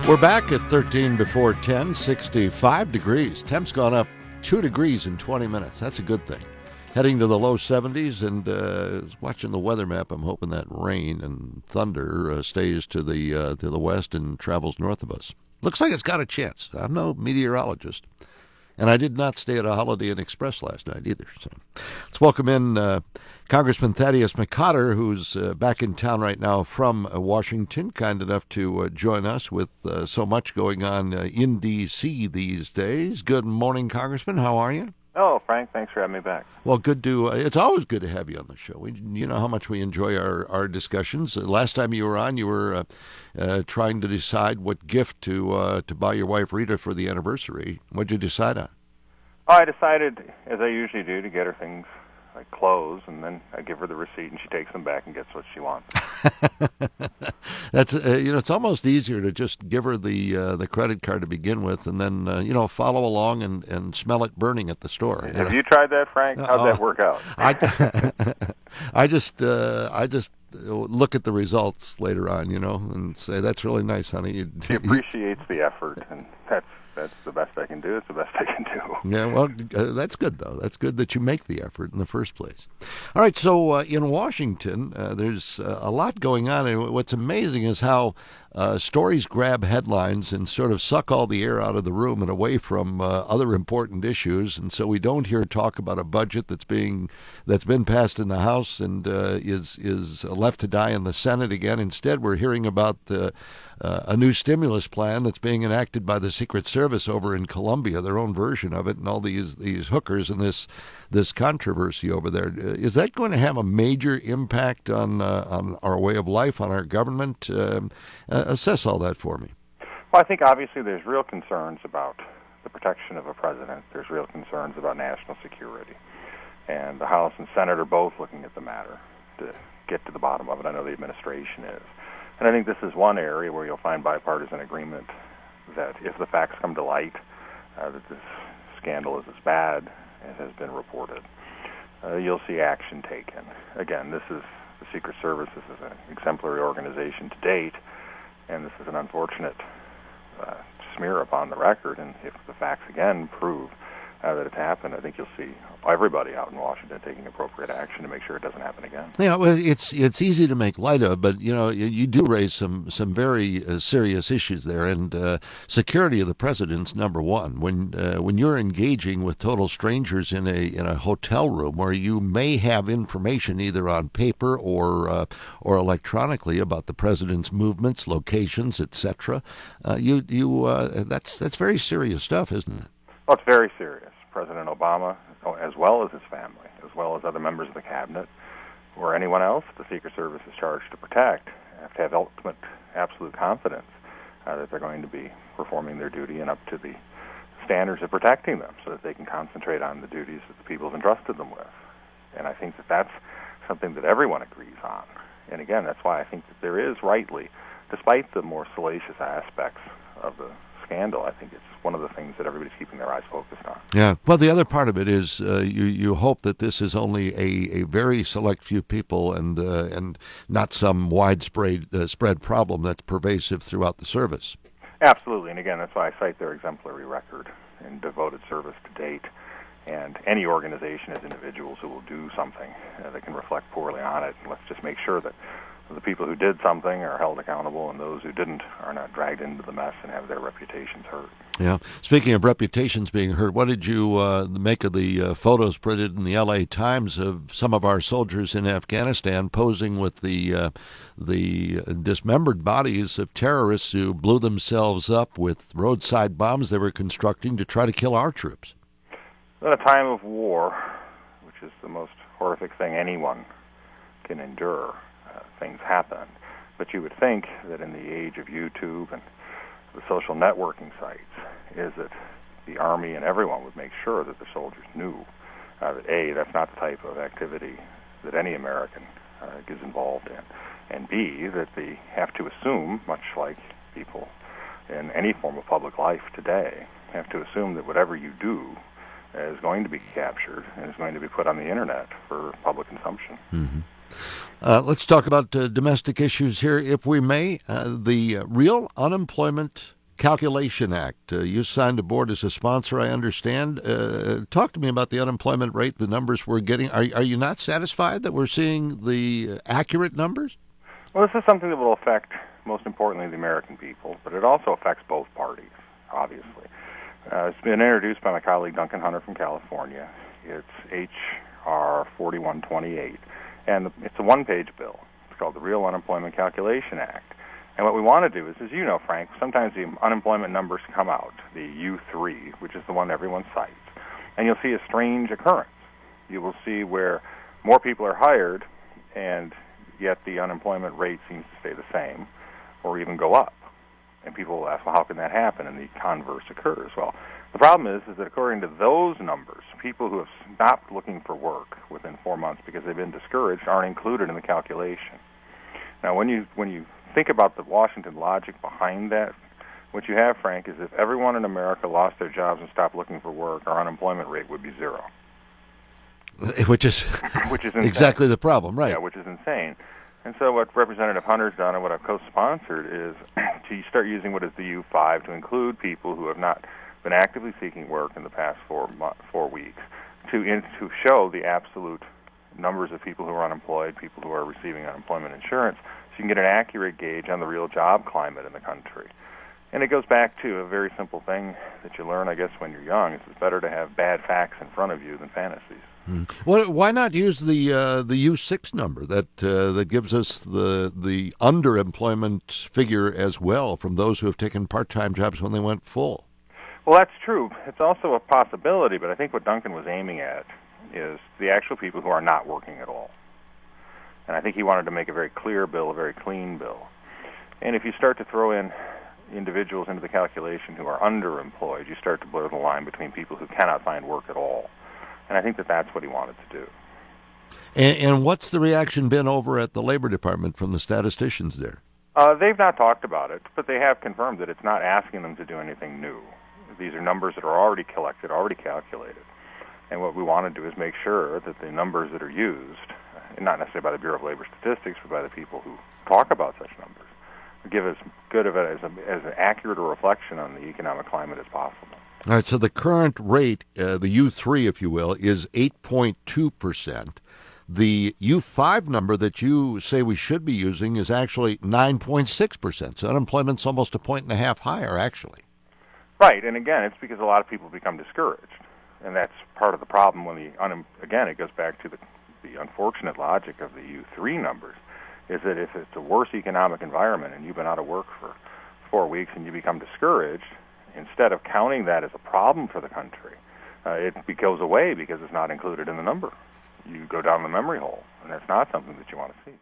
We're back at 13 before 10, 65 degrees. Temp's gone up 2 degrees in 20 minutes. That's a good thing. Heading to the low 70s, and watching the weather map, I'm hoping that rain and thunder stays to the west and travels north of us. Looks like it's got a chance. I'm no meteorologist, and I did not stay at a Holiday Inn Express last night either. So let's welcome in Congressman Thaddeus McCotter, who's back in town right now from Washington, kind enough to join us with so much going on in D.C. these days. Good morning, Congressman. How are you? Oh, Frank, thanks for having me back. Well, it's always good to have you on the show. You know how much we enjoy our discussions. Last time you were on, you were trying to decide what gift to buy your wife Rita for the anniversary. What'd you decide on? Oh, I decided, as I usually do, to get her things like clothes, and then I give her the receipt, and she takes them back and gets what she wants. That's it's almost easier to just give her the credit card to begin with, and then follow along and smell it burning at the store. Have you tried that, Frank? How'd that work out? I just look at the results later on, and say, "That's really nice, honey." She appreciates the effort, and that's the best I can do. It's the best I can do. Yeah, well, that's good, though. That's good that you make the effort in the first place. All right, so in Washington, there's a lot going on. And what's amazing is how stories grab headlines and sort of suck all the air out of the room and away from other important issues. And so we don't hear talk about a budget that's been passed in the House and is left to die in the Senate again. Instead, we're hearing about a new stimulus plan that's being enacted by the Secret Service over in Colombia, their own version of it, and all these hookers and this controversy over there. Is that going to have a major impact on our way of life, on our government? Assess all that for me. Well, I think obviously there's real concerns about the protection of a president. There's real concerns about national security. And the House and Senate are both looking at the matter to get to the bottom of it. I know the administration is. And I think this is one area where you'll find bipartisan agreement that if the facts come to light, that this scandal is as bad as has been reported, you'll see action taken. Again, this is the Secret Service. This is an exemplary organization to date, and this is an unfortunate smear upon the record. And if the facts again prove that it's happened, I think you'll see everybody out in Washington taking appropriate action to make sure it doesn't happen again. Yeah, well, it's easy to make light of, but you do raise some very serious issues there, and security of the president's number one. When you're engaging with total strangers in a hotel room where you may have information either on paper or electronically about the president's movements, locations, etc., that's very serious stuff, isn't it? Well, it's very serious. President Obama, as well as his family, as well as other members of the cabinet, or anyone else the Secret Service is charged to protect, have to have ultimate, absolute confidence that they're going to be performing their duty and up to the standards of protecting them so that they can concentrate on the duties that the people have entrusted them with. And I think that that's something that everyone agrees on. And again, that's why I think that there is rightly, despite the more salacious aspects of the scandal, I think it's one of the things that everybody's keeping their eyes focused on. Yeah. Well, the other part of it is you hope that this is only a very select few people and not some widespread spread problem that's pervasive throughout the service. Absolutely. And again, that's why I cite their exemplary record in devoted service to date. And any organization has individuals who will do something that can reflect poorly on it. And let's just make sure that the people who did something are held accountable, and those who didn't are not dragged into the mess and have their reputations hurt. Yeah. Speaking of reputations being hurt, what did you make of the photos printed in the L.A. Times of some of our soldiers in Afghanistan posing with the dismembered bodies of terrorists who blew themselves up with roadside bombs they were constructing to try to kill our troops? In a time of war, which is the most horrific thing anyone can endure, things happen. But you would think that in the age of YouTube and the social networking sites, is that the Army and everyone would make sure that the soldiers knew that A, that's not the type of activity that any American is involved in, and B, that they have to assume, much like people in any form of public life today, have to assume that whatever you do is going to be captured and is going to be put on the internet for public consumption. Mm-hmm. Let's talk about domestic issues here, if we may. The Real Unemployment Calculation Act. You signed aboard as a sponsor, I understand. Talk to me about the unemployment rate, the numbers we're getting. Are you not satisfied that we're seeing the accurate numbers? Well, this is something that will affect, most importantly, the American people, but it also affects both parties, obviously. It's been introduced by my colleague Duncan from California. It's H.R. 4128, and it's a one-page bill. It's called the Real Unemployment Calculation Act. And what we want to do is, as you know, Frank, sometimes the unemployment numbers come out, the U3, which is the one everyone cites, and you'll see a strange occurrence. You will see where more people are hired, and yet the unemployment rate seems to stay the same or even go up. And people will ask, well, how can that happen? And the converse occurs. Well, the problem is that according to those numbers, people who have stopped looking for work within 4 months because they've been discouraged aren't included in the calculation. Now, when you think about the Washington logic behind that, what you have, Frank, is if everyone in America lost their jobs and stopped looking for work, our unemployment rate would be zero. Which is exactly the problem, right? Yeah, which is insane. And so what Representative Hunter's done and what I've co-sponsored is to start using what is the U5 to include people who have not been actively seeking work in the past 4 weeks to show the absolute numbers of people who are unemployed, people who are receiving unemployment insurance, so you can get an accurate gauge on the real job climate in the country. And it goes back to a very simple thing that you learn, I guess, when you're young. It's better to have bad facts in front of you than fantasies. Well, why not use the U6 number that gives us the underemployment figure as well from those who have taken part-time jobs when they went full? Well, that's true. It's also a possibility, but I think what Duncan was aiming at is the actual people who are not working at all. And I think he wanted to make a very clear bill, a very clean bill. And if you start to throw in individuals into the calculation who are underemployed, you start to blur the line between people who cannot find work at all. And I think that that's what he wanted to do. And what's the reaction been over at the Labor Department from the statisticians there? They've not talked about it, but they have confirmed that it's not asking them to do anything new. These are numbers that are already collected, already calculated. And what we want to do is make sure that the numbers that are used, not necessarily by the Bureau of Labor Statistics, but by the people who talk about such numbers, give as good of it as an accurate a reflection on the economic climate as possible. All right, so the current rate, the U3, if you will, is 8.2%. The U5 number that you say we should be using is actually 9.6%. So unemployment's almost a point and a half higher, actually. Right, and again, it's because a lot of people become discouraged. And that's part of the problem when again, it goes back to the unfortunate logic of the U3 numbers, is that if it's a worse economic environment and you've been out of work for 4 weeks and you become discouraged, instead of counting that as a problem for the country, it goes away because it's not included in the number. You go down the memory hole, and that's not something that you want to see.